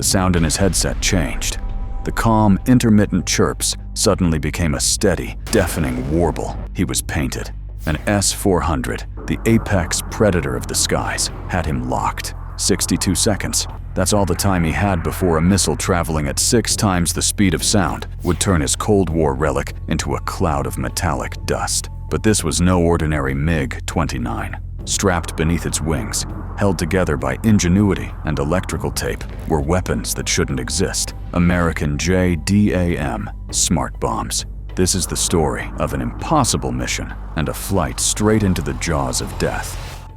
The sound in his headset changed. The calm, intermittent chirps suddenly became a steady, deafening warble. He was painted. An S-400, the apex predator of the skies, had him locked. 62 seconds. That's all the time he had before a missile traveling at 6 times the speed of sound would turn his Cold War relic into a cloud of metallic dust. But this was no ordinary MiG-29. Strapped beneath its wings, held together by ingenuity and electrical tape, were weapons that shouldn't exist. American JDAM smart bombs. This is the story of an impossible mission and a flight straight into the jaws of death.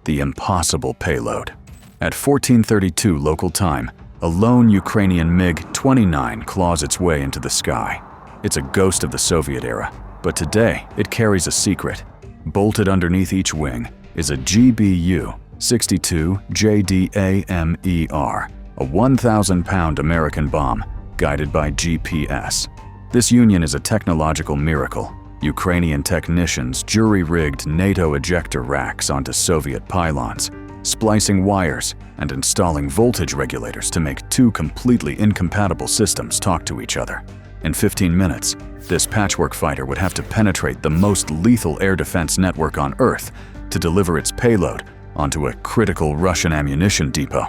The impossible payload. At 14:32 local time, a lone Ukrainian MiG-29 claws its way into the sky. It's a ghost of the Soviet era, but today it carries a secret. Bolted underneath each wing is a GBU-62 JDAM-ER, a 1,000-pound American bomb guided by GPS. This union is a technological miracle. Ukrainian technicians jury-rigged NATO ejector racks onto Soviet pylons, splicing wires and installing voltage regulators to make 2 completely incompatible systems talk to each other. In 15 minutes, this patchwork fighter would have to penetrate the most lethal air defense network on Earth to deliver its payload onto a critical Russian ammunition depot.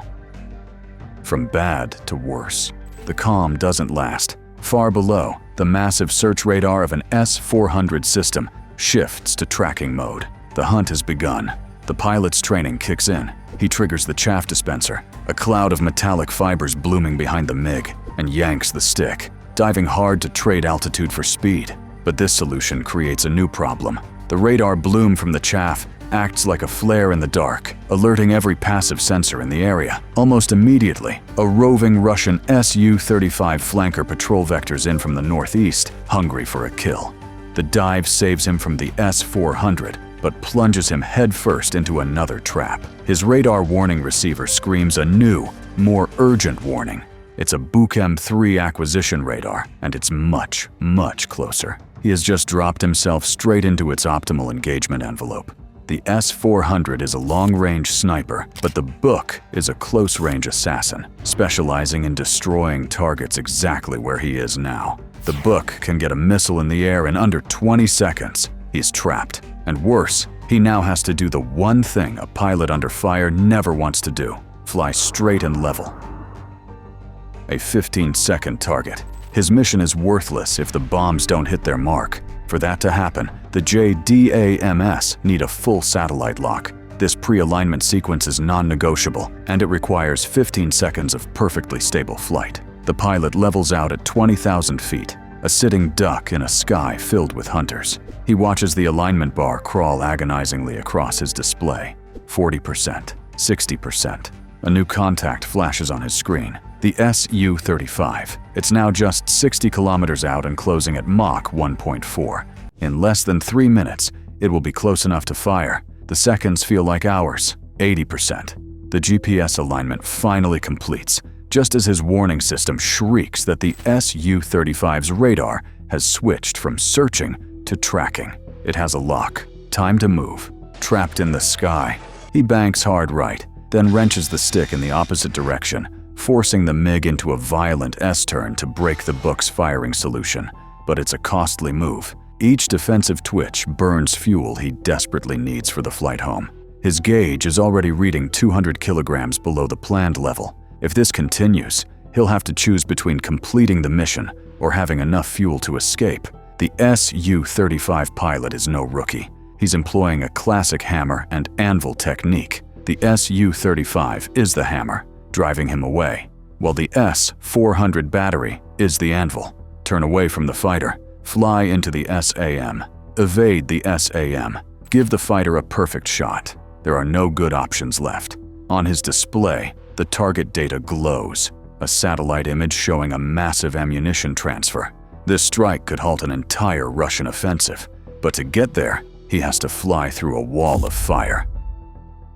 From bad to worse, the calm doesn't last. Far below, the massive search radar of an S-400 system shifts to tracking mode. The hunt has begun. The pilot's training kicks in. He triggers the chaff dispenser, a cloud of metallic fibers blooming behind the MiG, and yanks the stick, diving hard to trade altitude for speed. But this solution creates a new problem. The radar bloom from the chaff acts like a flare in the dark, alerting every passive sensor in the area. Almost immediately, a roving Russian Su-35 flanker patrol vectors in from the northeast, hungry for a kill. The dive saves him from the S-400, but plunges him headfirst into another trap. His radar warning receiver screams a new, more urgent warning. It's a Buchem-3 acquisition radar, and it's much, much closer. He has just dropped himself straight into its optimal engagement envelope. The S-400 is a long-range sniper, but the Buk is a close-range assassin, specializing in destroying targets exactly where he is now. The Buk can get a missile in the air in under 20 seconds. He's trapped. And worse, he now has to do the one thing a pilot under fire never wants to do: fly straight and level. A 15-second target. His mission is worthless if the bombs don't hit their mark. For that to happen, the JDAMs need a full satellite lock. This pre-alignment sequence is non-negotiable, and it requires 15 seconds of perfectly stable flight. The pilot levels out at 20,000 feet, a sitting duck in a sky filled with hunters. He watches the alignment bar crawl agonizingly across his display. 40%, 60%. A new contact flashes on his screen. The Su-35. It's now just 60 kilometers out and closing at Mach 1.4. In less than 3 minutes, it will be close enough to fire. The seconds feel like hours. 80%. The GPS alignment finally completes, just as his warning system shrieks that the Su-35's radar has switched from searching to tracking. It has a lock. Time to move. Trapped in the sky. He banks hard right, then wrenches the stick in the opposite direction, forcing the MiG into a violent S-turn to break the Buk's firing solution. But it's a costly move. Each defensive twitch burns fuel he desperately needs for the flight home. His gauge is already reading 200 kilograms below the planned level. If this continues, he'll have to choose between completing the mission or having enough fuel to escape. The Su-35 pilot is no rookie. He's employing a classic hammer and anvil technique. The Su-35 is the hammer, driving him away, while the S-400 battery is the anvil. Turn away from the fighter, fly into the SAM, evade the SAM, give the fighter a perfect shot. There are no good options left. On his display, the target data glows, a satellite image showing a massive ammunition transfer. This strike could halt an entire Russian offensive, but to get there, he has to fly through a wall of fire.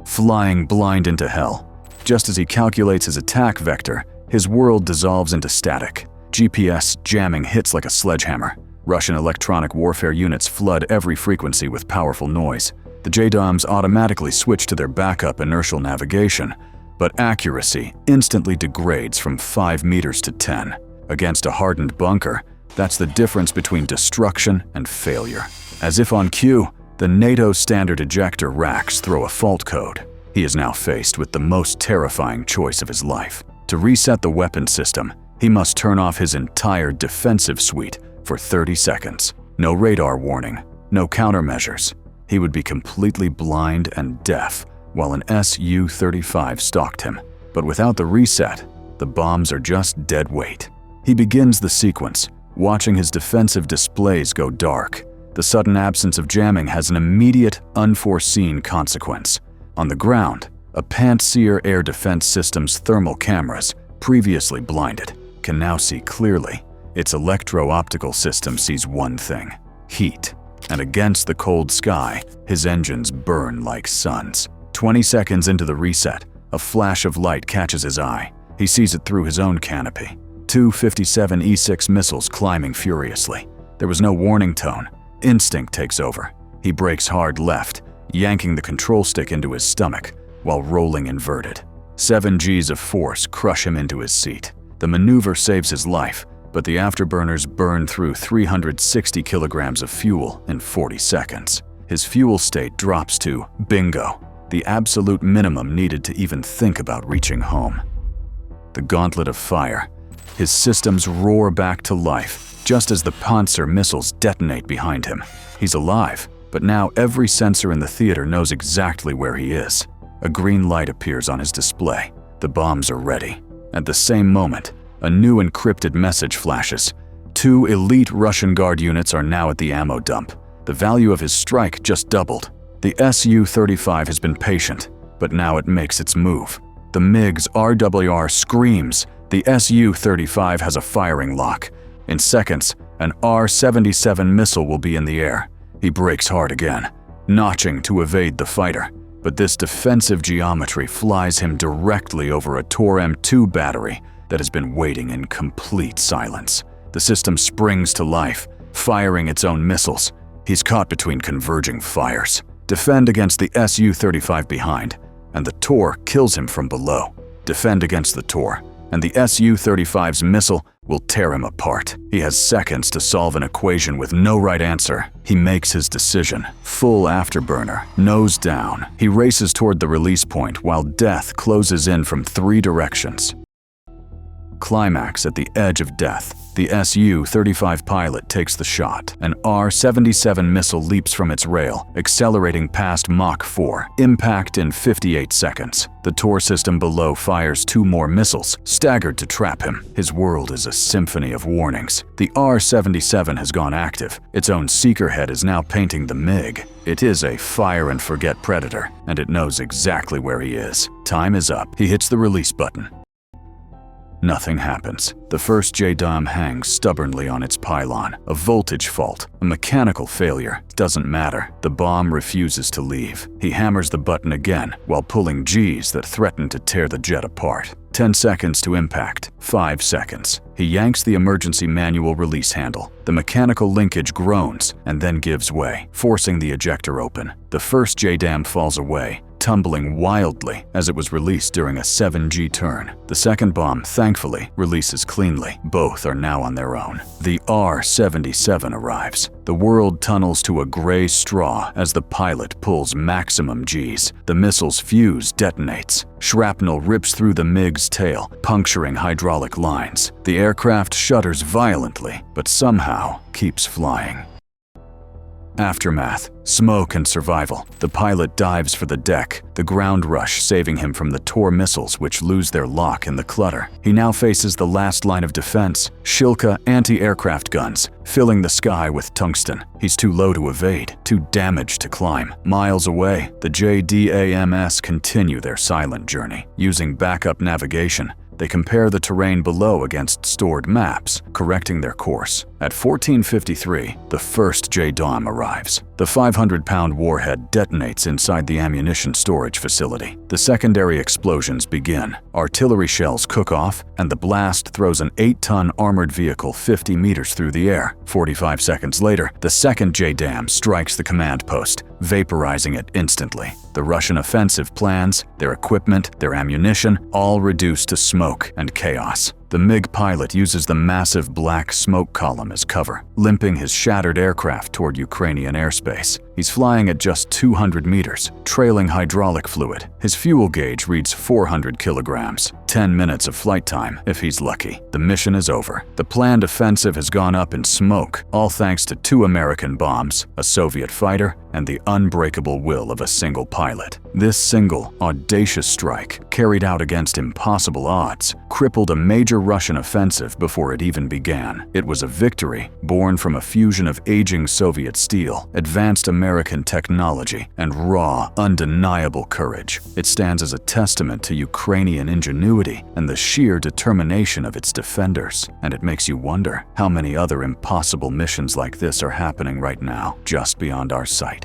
Flying blind into hell. Just as he calculates his attack vector, his world dissolves into static. GPS jamming hits like a sledgehammer. Russian electronic warfare units flood every frequency with powerful noise. The JDAMs automatically switch to their backup inertial navigation, but accuracy instantly degrades from 5 meters to 10. Against a hardened bunker, that's the difference between destruction and failure. As if on cue, the NATO standard ejector racks throw a fault code. He is now faced with the most terrifying choice of his life. To reset the weapon system, he must turn off his entire defensive suite for 30 seconds. No radar warning, no countermeasures. He would be completely blind and deaf while an Su-35 stalked him. But without the reset, the bombs are just dead weight. He begins the sequence, watching his defensive displays go dark. The sudden absence of jamming has an immediate, unforeseen consequence. On the ground, a Pantsir air defense system's thermal cameras, previously blinded, can now see clearly. Its electro-optical system sees one thing: heat. And against the cold sky, his engines burn like suns. 20 seconds into the reset, a flash of light catches his eye. He sees it through his own canopy. 2 57 E6 missiles climbing furiously. There was no warning tone. Instinct takes over. He brakes hard left, yanking the control stick into his stomach while rolling inverted. 7 Gs of force crush him into his seat. The maneuver saves his life, but the afterburners burn through 360 kilograms of fuel in 40 seconds. His fuel state drops to bingo, the absolute minimum needed to even think about reaching home. The gauntlet of fire. His systems roar back to life just as the Pantsir missiles detonate behind him. He's alive, but now every sensor in the theater knows exactly where he is. A green light appears on his display. The bombs are ready. At the same moment, a new encrypted message flashes. 2 elite Russian Guard units are now at the ammo dump. The value of his strike just doubled. The Su-35 has been patient, but now it makes its move. The MiG's RWR screams. The Su-35 has a firing lock. In seconds, an R-77 missile will be in the air. He brakes hard again, notching to evade the fighter. But this defensive geometry flies him directly over a Tor M2 battery that has been waiting in complete silence. The system springs to life, firing its own missiles. He's caught between converging fires. Defend against the Su-35 behind, and the Tor kills him from below. Defend against the Tor, and the Su-35's missile will tear him apart. He has seconds to solve an equation with no right answer. He makes his decision. Full afterburner, nose down. He races toward the release point while death closes in from 3 directions. Climax at the edge of death. The Su-35 pilot takes the shot. An R-77 missile leaps from its rail, accelerating past Mach 4. Impact in 58 seconds. The Tor system below fires 2 more missiles, staggered to trap him. His world is a symphony of warnings. The R-77 has gone active. Its own seeker head is now painting the MiG. It is a fire-and-forget predator, and it knows exactly where he is. Time is up. He hits the release button. Nothing happens. The first JDAM hangs stubbornly on its pylon. A voltage fault, a mechanical failure. Doesn't matter. The bomb refuses to leave. He hammers the button again while pulling Gs that threaten to tear the jet apart. 10 seconds to impact. 5 seconds. He yanks the emergency manual release handle. The mechanical linkage groans and then gives way, forcing the ejector open. The first JDAM falls away, tumbling wildly as it was released during a 7G turn. The second bomb, thankfully, releases cleanly. Both are now on their own. The R-77 arrives. The world tunnels to a gray straw as the pilot pulls maximum Gs. The missile's fuse detonates. Shrapnel rips through the MiG's tail, puncturing hydraulic lines. The aircraft shudders violently, but somehow keeps flying. Aftermath, smoke and survival. The pilot dives for the deck, the ground rush saving him from the Tor missiles which lose their lock in the clutter. He now faces the last line of defense, Shilka anti-aircraft guns, filling the sky with tungsten. He's too low to evade, too damaged to climb. Miles away, the JDAMs continue their silent journey. Using backup navigation, they compare the terrain below against stored maps, correcting their course. At 14:53, the first JDAM arrives. The 500-pound warhead detonates inside the ammunition storage facility. The secondary explosions begin. Artillery shells cook off, and the blast throws an 8-ton armored vehicle 50 meters through the air. 45 seconds later, the second JDAM strikes the command post, vaporizing it instantly. The Russian offensive plans, their equipment, their ammunition, all reduced to smoke and chaos. The MiG pilot uses the massive black smoke column as cover, limping his shattered aircraft toward Ukrainian airspace. He's flying at just 200 meters, trailing hydraulic fluid. His fuel gauge reads 400 kilograms. 10 minutes of flight time, if he's lucky. The mission is over. The planned offensive has gone up in smoke, all thanks to 2 American bombs, a Soviet fighter, and the unbreakable will of a single pilot. This single, audacious strike, carried out against impossible odds, crippled a major Russian offensive before it even began. It was a victory born from a fusion of aging Soviet steel, advanced American technology, and raw, undeniable courage. It stands as a testament to Ukrainian ingenuity and the sheer determination of its defenders. And it makes you wonder how many other impossible missions like this are happening right now, just beyond our sight.